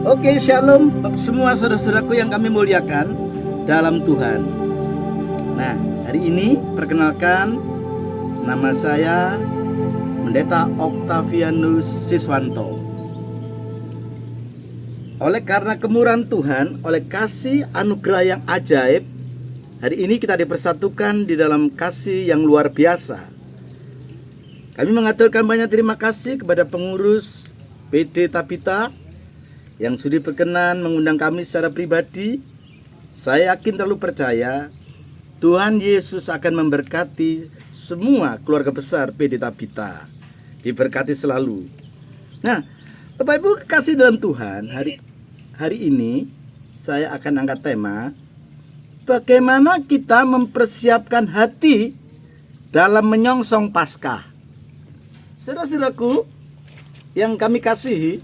Oke, shalom semua saudara-saudaraku yang kami muliakan dalam Tuhan. Nah, hari ini perkenalkan, nama saya Pendeta Octavianus Siswanto. Oleh karena kemurahan Tuhan, oleh kasih anugerah yang ajaib, hari ini kita dipersatukan di dalam kasih yang luar biasa. Kami mengaturkan banyak terima kasih kepada pengurus PD Tabita yang sudi berkenan mengundang kami secara pribadi. Saya yakin terlalu percaya Tuhan Yesus akan memberkati semua keluarga besar PD Tabita. Diberkati selalu. Nah, Bapak Ibu kekasih dalam Tuhan, hari ini saya akan angkat tema bagaimana kita mempersiapkan hati dalam menyongsong Paskah. Saudara-saudaraku yang kami kasihi,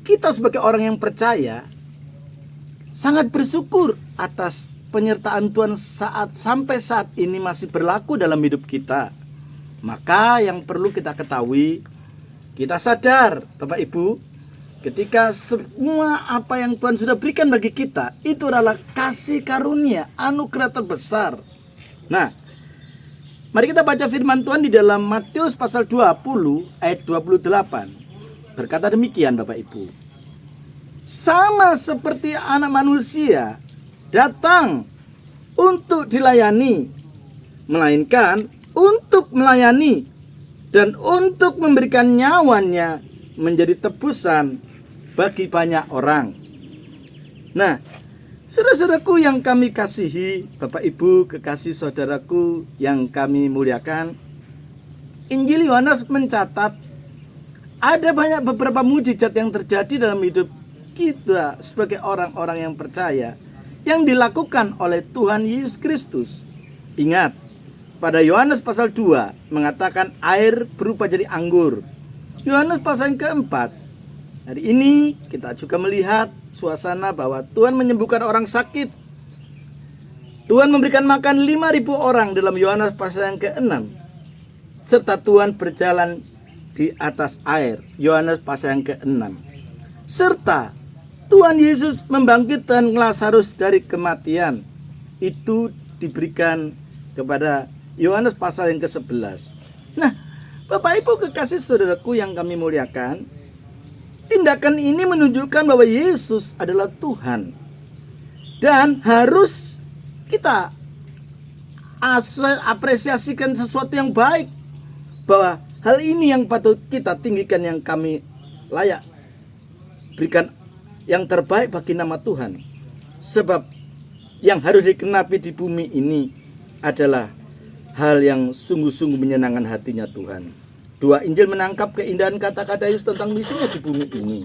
kita sebagai orang yang percaya sangat bersyukur atas penyertaan Tuhan sampai saat ini masih berlaku dalam hidup kita. Maka yang perlu kita ketahui, kita sadar Bapak Ibu, ketika semua apa yang Tuhan sudah berikan bagi kita itu adalah kasih karunia, anugerah terbesar. Nah, mari kita baca firman Tuhan di dalam Matius pasal 20 ayat 28. Berkata demikian Bapak Ibu, sama seperti anak manusia datang untuk dilayani, melainkan untuk melayani dan untuk memberikan nyawanya menjadi tebusan bagi banyak orang. Nah, saudara-saudaraku yang kami kasihi, Bapak Ibu kekasih saudaraku yang kami muliakan, Injil Yohanes mencatat ada beberapa mujizat yang terjadi dalam hidup kita sebagai orang-orang yang percaya yang dilakukan oleh Tuhan Yesus Kristus. Ingat, pada Yohanes pasal 2 mengatakan air berubah jadi anggur. Yohanes pasal yang keempat, hari ini kita juga melihat suasana bahwa Tuhan menyembuhkan orang sakit. Tuhan memberikan makan 5.000 orang dalam Yohanes pasal yang ke-6. Serta Tuhan berjalan di atas air, Yohanes pasal yang ke-6. Serta Tuhan Yesus membangkitkan Lazarus dari kematian. Itu diberikan kepada Yohanes pasal yang ke-11. Nah, Bapak Ibu kekasih saudaraku yang kami muliakan, tindakan ini menunjukkan bahwa Yesus adalah Tuhan. Dan harus kita apresiasikan sesuatu yang baik, bahwa hal ini yang patut kita tinggikan, yang kami layak berikan yang terbaik bagi nama Tuhan. Sebab yang harus dikenapi di bumi ini adalah hal yang sungguh-sungguh menyenangkan hatinya Tuhan. Dua Injil menangkap keindahan kata-kata Yesus tentang misinya di bumi ini.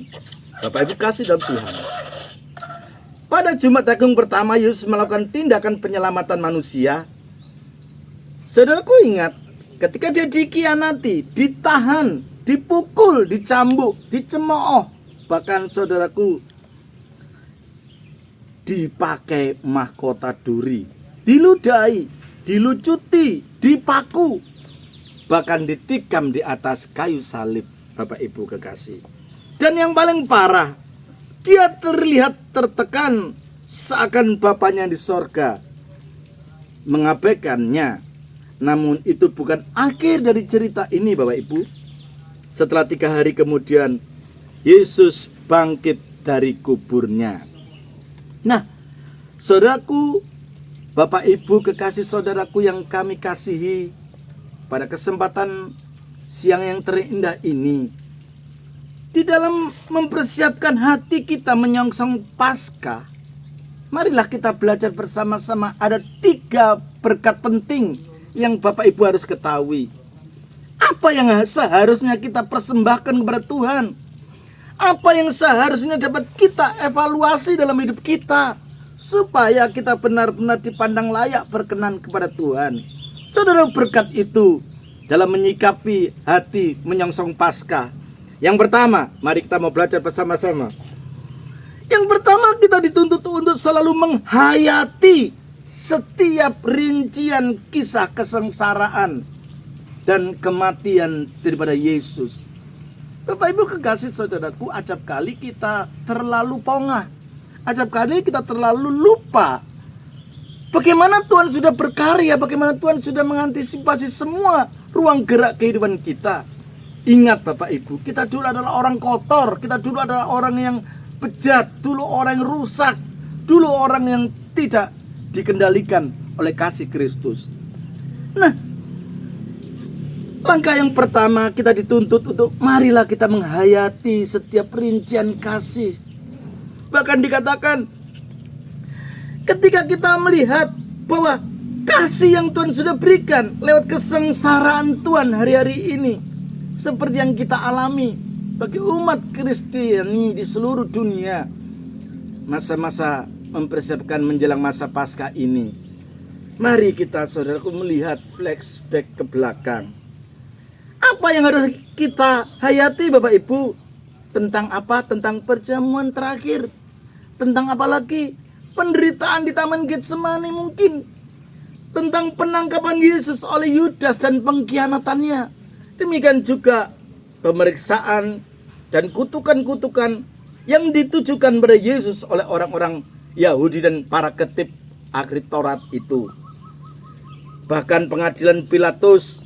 Bapak Ibu kasih dalam Tuhan, pada Jumat Agung pertama Yesus melakukan tindakan penyelamatan manusia. Saudaraku ingat, ketika dia dikhianati, ditahan, dipukul, dicambuk, dicemooh, bahkan saudaraku dipakai mahkota duri, diludahi, dilucuti, dipaku, bahkan ditikam di atas kayu salib, Bapak Ibu kekasih. Dan yang paling parah, dia terlihat tertekan seakan Bapaknya di sorga mengabaikannya. Namun itu bukan akhir dari cerita ini Bapak Ibu. Setelah 3 hari kemudian Yesus bangkit dari kuburnya. Nah, saudaraku, Bapak Ibu kekasih saudaraku yang kami kasihi, pada kesempatan siang yang terindah ini, di dalam mempersiapkan hati kita menyongsong Paskah, marilah kita belajar bersama-sama. Ada 3 berkat penting yang Bapak Ibu harus ketahui. Apa yang seharusnya kita persembahkan kepada Tuhan? Apa yang seharusnya dapat kita evaluasi dalam hidup kita, supaya kita benar-benar dipandang layak berkenan kepada Tuhan. Saudara, berkat itu dalam menyikapi hati menyongsong Paskah. Yang pertama, mari kita mau belajar bersama-sama. Yang pertama, kita dituntut untuk selalu menghayati setiap rincian kisah kesengsaraan dan kematian daripada Yesus. Bapak Ibu kekasih saudaraku, acap kali kita terlalu pongah. Acap kali kita terlalu lupa bagaimana Tuhan sudah berkarya, bagaimana Tuhan sudah mengantisipasi semua ruang gerak kehidupan kita. Ingat Bapak Ibu, kita dulu adalah orang kotor, kita dulu adalah orang yang bejat, dulu orang yang rusak, dulu orang yang tidak dikendalikan oleh kasih Kristus. Nah, langkah yang pertama kita dituntut untuk marilah kita menghayati setiap rincian kasih. Bahkan dikatakan ketika kita melihat bahwa kasih yang Tuhan sudah berikan lewat kesengsaraan Tuhan hari-hari ini, seperti yang kita alami bagi umat Kristiani di seluruh dunia, masa-masa mempersiapkan menjelang masa Paskah ini, mari kita saudaraku melihat flashback ke belakang. Apa yang harus kita hayati Bapak Ibu? Tentang apa? Tentang perjamuan terakhir. Tentang apa lagi? Penderitaan di Taman Getsemani mungkin. Tentang penangkapan Yesus oleh Yudas dan pengkhianatannya. Demikian juga pemeriksaan dan kutukan-kutukan yang ditujukan pada Yesus oleh orang-orang Yahudi dan para ketib ahli Taurat itu. Bahkan pengadilan Pilatus,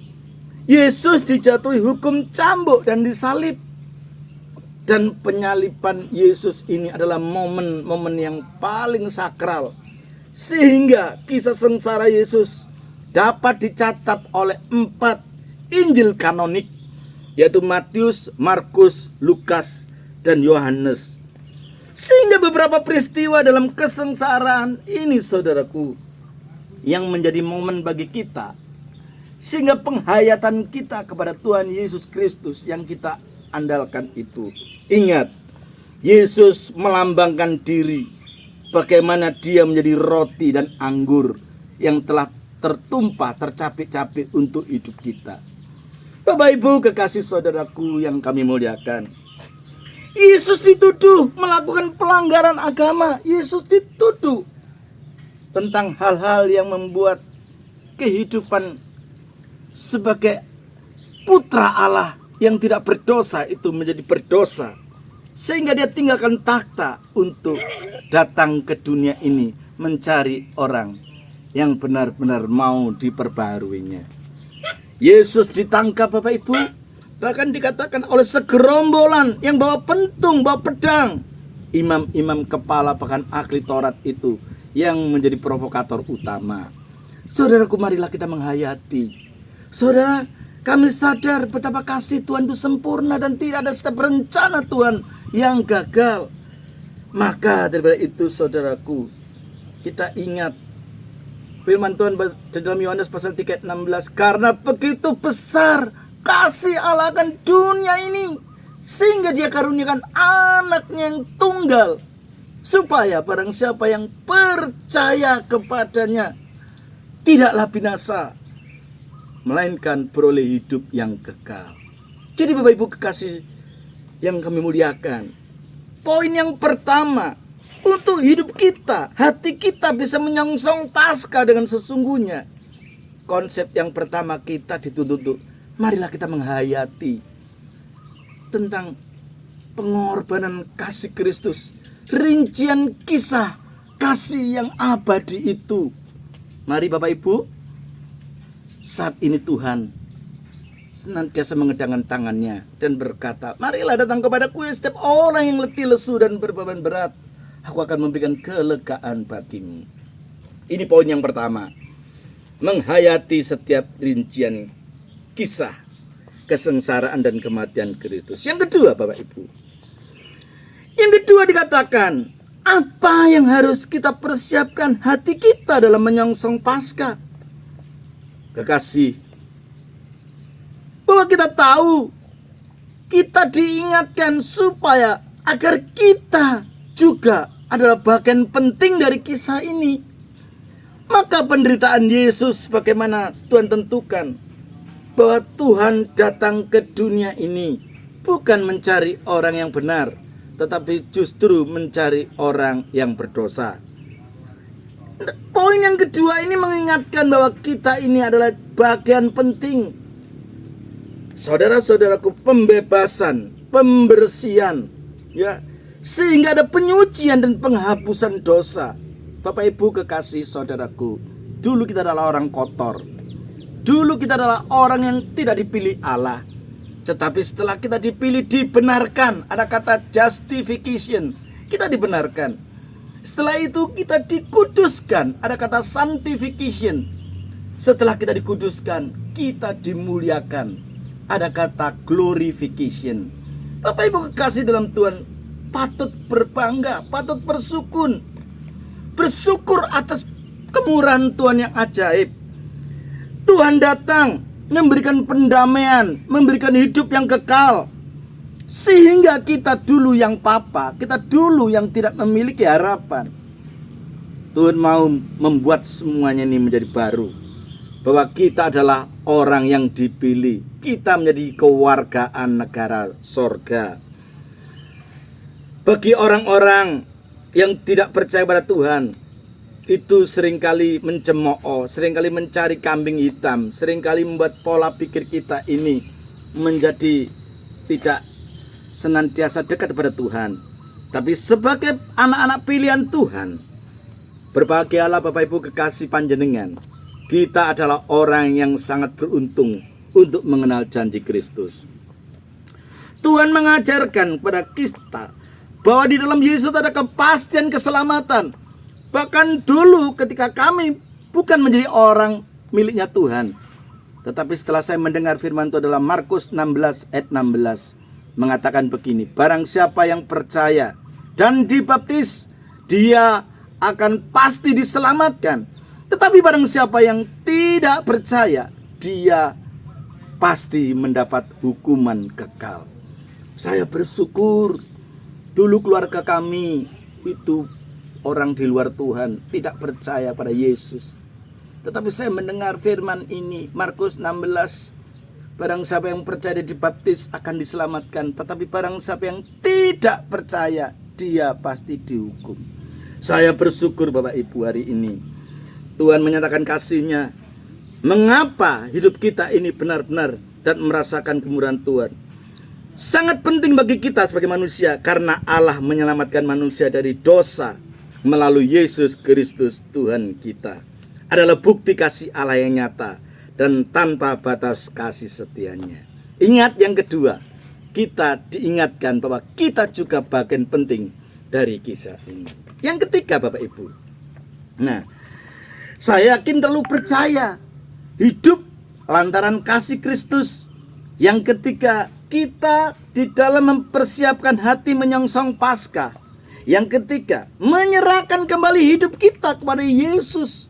Yesus dijatuhi hukum cambuk dan disalib. Dan penyaliban Yesus ini adalah momen-momen yang paling sakral, sehingga kisah sengsara Yesus dapat dicatat oleh 4 Injil kanonik, yaitu Matius, Markus, Lukas, dan Yohanes. Sehingga beberapa peristiwa dalam kesengsaraan ini saudaraku yang menjadi momen bagi kita, sehingga penghayatan kita kepada Tuhan Yesus Kristus yang kita andalkan itu. Ingat, Yesus melambangkan diri bagaimana dia menjadi roti dan anggur yang telah tertumpah, tercapik-capik untuk hidup kita. Bapak Ibu kekasih saudaraku yang kami muliakan, Yesus dituduh melakukan pelanggaran agama. Yesus dituduh tentang hal-hal yang membuat kehidupan sebagai putra Allah yang tidak berdosa itu menjadi berdosa, sehingga dia tinggalkan takhta untuk datang ke dunia ini mencari orang yang benar-benar mau diperbaharuinya. Yesus ditangkap Bapak Ibu, bahkan dikatakan oleh segerombolan yang bawa pentung, bawa pedang. Imam-imam kepala bahkan ahli Taurat itu yang menjadi provokator utama. Saudaraku, marilah kita menghayati. Saudara, kami sadar betapa kasih Tuhan itu sempurna dan tidak ada setiap rencana Tuhan yang gagal. Maka daripada itu saudaraku, kita ingat firman Tuhan di dalam Yohanes pasal 3 ayat 16, karena begitu besar kasih Allah akan dunia ini, sehingga dia karuniakan anaknya yang tunggal, supaya barang siapa yang percaya kepadanya tidaklah binasa, melainkan beroleh hidup yang kekal. Jadi Bapak Ibu kekasih yang kami muliakan, poin yang pertama, untuk hidup kita, hati kita bisa menyongsong Paskah dengan sesungguhnya. Konsep yang pertama kita dituntut, marilah kita menghayati tentang pengorbanan kasih Kristus, rincian kisah kasih yang abadi itu. Mari Bapak Ibu, saat ini Tuhan senantiasa mengedangkan tangannya dan berkata, marilah datang kepadaku setiap orang yang letih lesu dan berbeban berat, aku akan memberikan kelegaan bagimu. Ini poin yang pertama, menghayati setiap rincian kisah kesengsaraan dan kematian Kristus. Yang kedua Bapak Ibu, yang kedua dikatakan, apa yang harus kita persiapkan hati kita dalam menyongsong Paskah? Kekasih, bahwa kita tahu, kita diingatkan supaya agar kita juga adalah bagian penting dari kisah ini. Maka penderitaan Yesus bagaimana Tuhan tentukan bahwa Tuhan datang ke dunia ini bukan mencari orang yang benar, tetapi justru mencari orang yang berdosa. Poin yang kedua ini mengingatkan bahwa kita ini adalah bagian penting. Saudara-saudaraku, pembebasan pembersihan, ya, sehingga ada penyucian dan penghapusan dosa. Bapak Ibu kekasih saudaraku, dulu kita adalah orang kotor. Dulu kita adalah orang yang tidak dipilih Allah. Tetapi setelah kita dipilih, dibenarkan. Ada kata justification, kita dibenarkan. Setelah itu kita dikuduskan. Ada kata sanctification. Setelah kita dikuduskan, kita dimuliakan. Ada kata glorification. Bapak Ibu kekasih dalam Tuhan, patut berbangga, patut bersyukur atas kemurahan Tuhan yang ajaib. Tuhan datang memberikan pendamaian, memberikan hidup yang kekal. Sehingga kita dulu yang papa, kita dulu yang tidak memiliki harapan, Tuhan mau membuat semuanya ini menjadi baru. Bahwa kita adalah orang yang dipilih. Kita menjadi kewargaan negara sorga. Bagi orang-orang yang tidak percaya pada Tuhan, itu seringkali mencemooh, seringkali mencari kambing hitam, seringkali membuat pola pikir kita ini menjadi tidak senantiasa dekat kepada Tuhan. Tapi sebagai anak-anak pilihan Tuhan, berbahagialah Bapak Ibu kekasih panjenengan, kita adalah orang yang sangat beruntung untuk mengenal janji Kristus. Tuhan mengajarkan kepada kita bahwa di dalam Yesus ada kepastian keselamatan. Bahkan dulu ketika kami bukan menjadi orang miliknya Tuhan, tetapi setelah saya mendengar firman Tuhan dalam Markus 16 ayat 16, mengatakan begini, barang siapa yang percaya dan dibaptis, dia akan pasti diselamatkan. Tetapi barang siapa yang tidak percaya, dia pasti mendapat hukuman kekal. Saya bersyukur dulu keluarga kami itu orang di luar Tuhan, tidak percaya pada Yesus. Tetapi saya mendengar firman ini, Markus 16, barang siapa yang percaya dan dibaptis akan diselamatkan, tetapi barang siapa yang tidak percaya, dia pasti dihukum. Saya bersyukur Bapak Ibu hari ini Tuhan menyatakan kasih-Nya. Mengapa hidup kita ini benar-benar dan merasakan kemurahan Tuhan? Sangat penting bagi kita sebagai manusia, karena Allah menyelamatkan manusia dari dosa melalui Yesus Kristus Tuhan kita. Adalah bukti kasih Allah yang nyata dan tanpa batas kasih setianya. Ingat yang kedua, kita diingatkan bahwa kita juga bagian penting dari kisah ini. Yang ketiga Bapak Ibu, nah, saya yakin terlalu percaya hidup lantaran kasih Kristus. Yang ketiga, kita di dalam mempersiapkan hati menyongsong Paskah. Yang ketiga, menyerahkan kembali hidup kita kepada Yesus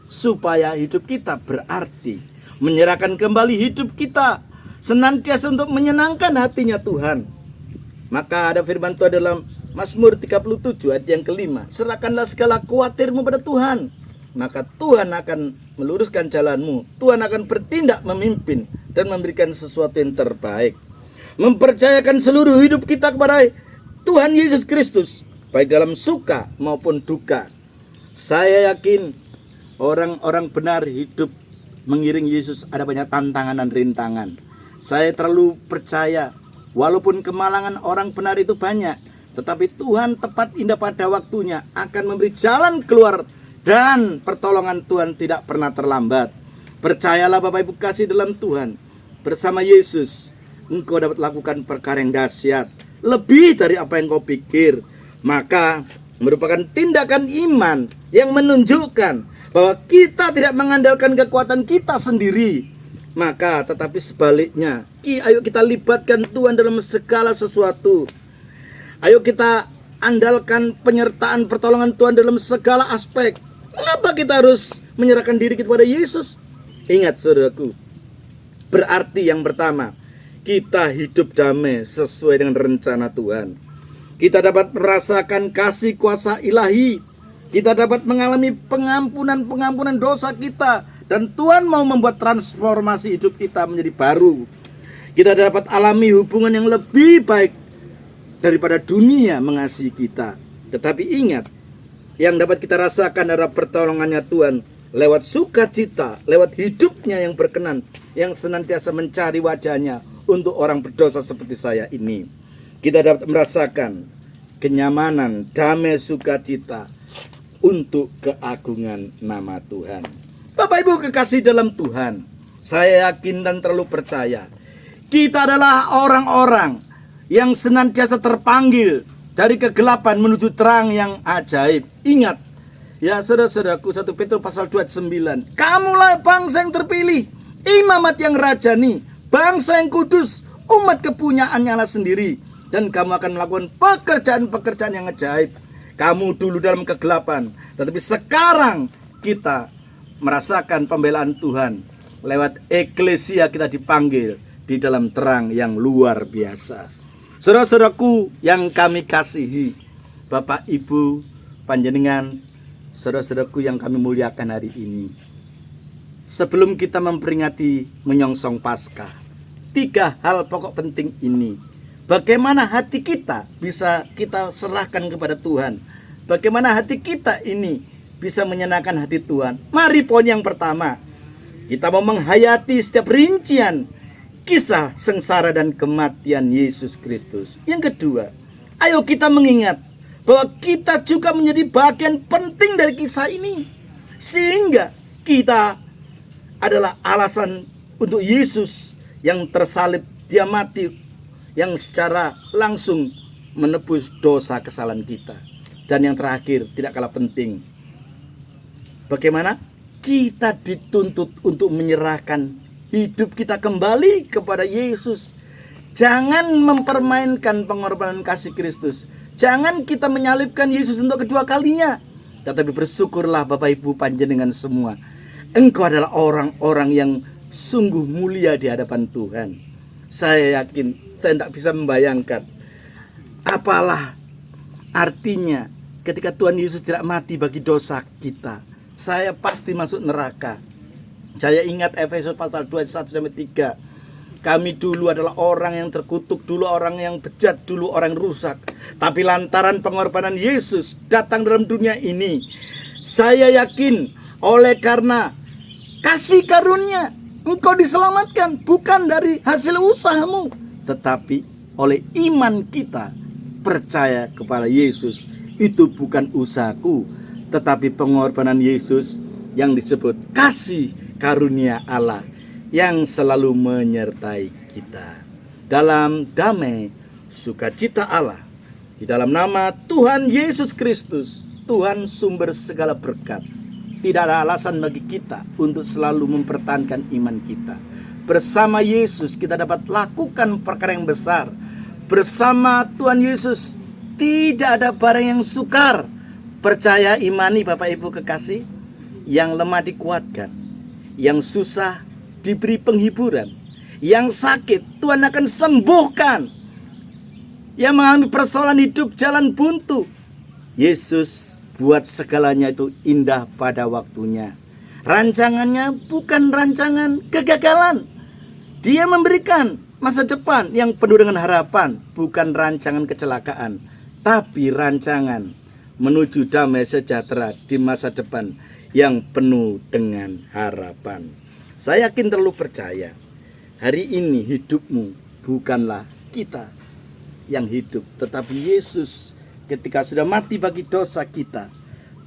supaya hidup kita berarti. Menyerahkan kembali hidup kita senantiasa untuk menyenangkan hatinya Tuhan. Maka ada firman Tuhan dalam Mazmur 37 ayat yang kelima, serahkanlah segala khawatirmu pada Tuhan, maka Tuhan akan meluruskan jalanmu. Tuhan akan bertindak memimpin dan memberikan sesuatu yang terbaik. Mempercayakan seluruh hidup kita kepada Tuhan Yesus Kristus, baik dalam suka maupun duka. Saya yakin orang-orang benar hidup mengiring Yesus ada banyak tantangan dan rintangan. Saya terlalu percaya walaupun kemalangan orang benar itu banyak, tetapi Tuhan tepat indah pada waktunya akan memberi jalan keluar, dan pertolongan Tuhan tidak pernah terlambat. Percayalah Bapak Ibu kasih dalam Tuhan, bersama Yesus engkau dapat lakukan perkara yang dahsyat, lebih dari apa yang kau pikir. Maka merupakan tindakan iman yang menunjukkan bahwa kita tidak mengandalkan kekuatan kita sendiri. Maka tetapi sebaliknya, ayo kita libatkan Tuhan dalam segala sesuatu. Ayo kita andalkan penyertaan pertolongan Tuhan dalam segala aspek. Mengapa kita harus menyerahkan diri kita kepada Yesus? Ingat saudaraku, berarti yang pertama, kita hidup damai sesuai dengan rencana Tuhan. Kita dapat merasakan kasih kuasa ilahi. Kita dapat mengalami pengampunan dosa kita. Dan Tuhan mau membuat transformasi hidup kita menjadi baru. Kita dapat alami hubungan yang lebih baik daripada dunia mengasihi kita. Tetapi ingat, yang dapat kita rasakan adalah pertolongannya Tuhan lewat sukacita, lewat hidupnya yang berkenan, yang senantiasa mencari wajahnya untuk orang berdosa seperti saya ini. kita dapat merasakan kenyamanan, damai, sukacita untuk keagungan nama Tuhan. Bapak Ibu kekasih dalam Tuhan, saya yakin dan terlalu percaya kita adalah orang-orang yang senantiasa terpanggil dari kegelapan menuju terang yang ajaib. Ingat, ya saudara-saudaraku, 1 Petrus pasal 2 ayat 9. Kamulah bangsa yang terpilih, imamat yang rajani, bangsa yang kudus, umat kepunyaannya Allah sendiri. Dan kamu akan melakukan pekerjaan-pekerjaan yang ajaib. Kamu dulu dalam kegelapan, tetapi sekarang kita merasakan pembelaan Tuhan. Lewat eklesia kita dipanggil di dalam terang yang luar biasa. Saudara-saudaraku yang kami kasihi, Bapak Ibu panjenengan, saudara-saudaraku yang kami muliakan hari ini. Sebelum kita memperingati menyongsong Paskah, 3 hal pokok penting ini. Bagaimana hati kita bisa kita serahkan kepada Tuhan? Bagaimana hati kita ini bisa menyenangkan hati Tuhan? Mari poin yang pertama, kita mau menghayati setiap rincian kisah sengsara dan kematian Yesus Kristus. Yang kedua, ayo kita mengingat bahwa kita juga menjadi bagian penting dari kisah ini, sehingga kita adalah alasan untuk Yesus yang tersalib, dia mati, yang secara langsung menebus dosa kesalahan kita. Dan yang terakhir, tidak kalah penting, bagaimana kita dituntut untuk menyerahkan hidup kita kembali kepada Yesus. Jangan mempermainkan pengorbanan kasih Kristus. Jangan kita menyalibkan Yesus untuk kedua kalinya. Tetapi bersyukurlah Bapak Ibu panjenengan semua, engkau adalah orang-orang yang sungguh mulia di hadapan Tuhan. Saya yakin, saya tidak bisa membayangkan apalah artinya ketika Tuhan Yesus tidak mati bagi dosa kita. Saya pasti masuk neraka. Saya ingat Efesus pasal 2 ayat 1-3. Kami dulu adalah orang yang terkutuk, dulu orang yang bejat, dulu orang rusak. Tapi lantaran pengorbanan Yesus datang dalam dunia ini, saya yakin oleh karena kasih karunia engkau diselamatkan, bukan dari hasil usahamu, tetapi oleh iman kita percaya kepada Yesus. Itu bukan usahaku, tetapi pengorbanan Yesus yang disebut kasih karunia Allah yang selalu menyertai kita. Dalam damai sukacita Allah, di dalam nama Tuhan Yesus Kristus, Tuhan sumber segala berkat, tidak ada alasan bagi kita untuk selalu mempertahankan iman kita. Bersama Yesus kita dapat lakukan perkara yang besar. Bersama Tuhan Yesus tidak ada barang yang sukar. Percaya, imani Bapak Ibu kekasih. Yang lemah dikuatkan, yang susah diberi penghiburan, yang sakit Tuhan akan sembuhkan, yang mengalami persoalan hidup jalan buntu, Yesus buat segalanya itu indah pada waktunya. Rancangannya bukan rancangan kegagalan. Dia memberikan masa depan yang penuh dengan harapan, bukan rancangan kecelakaan, tapi rancangan menuju damai sejahtera di masa depan yang penuh dengan harapan. Saya yakin terlalu percaya, hari ini hidupmu bukanlah kita yang hidup, tetapi Yesus ketika sudah mati bagi dosa kita.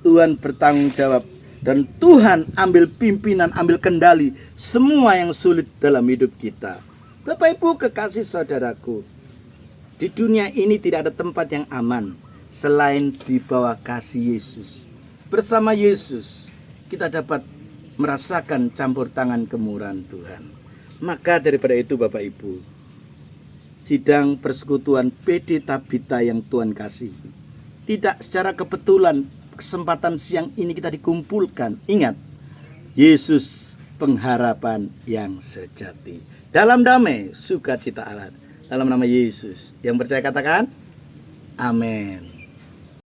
Tuhan bertanggung jawab dan Tuhan ambil pimpinan, ambil kendali semua yang sulit dalam hidup kita. Bapak Ibu kekasih saudaraku, di dunia ini tidak ada tempat yang aman selain di bawah kasih Yesus. Bersama Yesus kita dapat merasakan campur tangan kemurahan Tuhan. Maka daripada itu Bapak Ibu, sidang persekutuan PD Tabita yang Tuhan kasih, tidak secara kebetulan kesempatan siang ini kita dikumpulkan. Ingat, Yesus pengharapan yang sejati. Dalam damai sukacita Allah, dalam nama Yesus. Yang percaya katakan amin.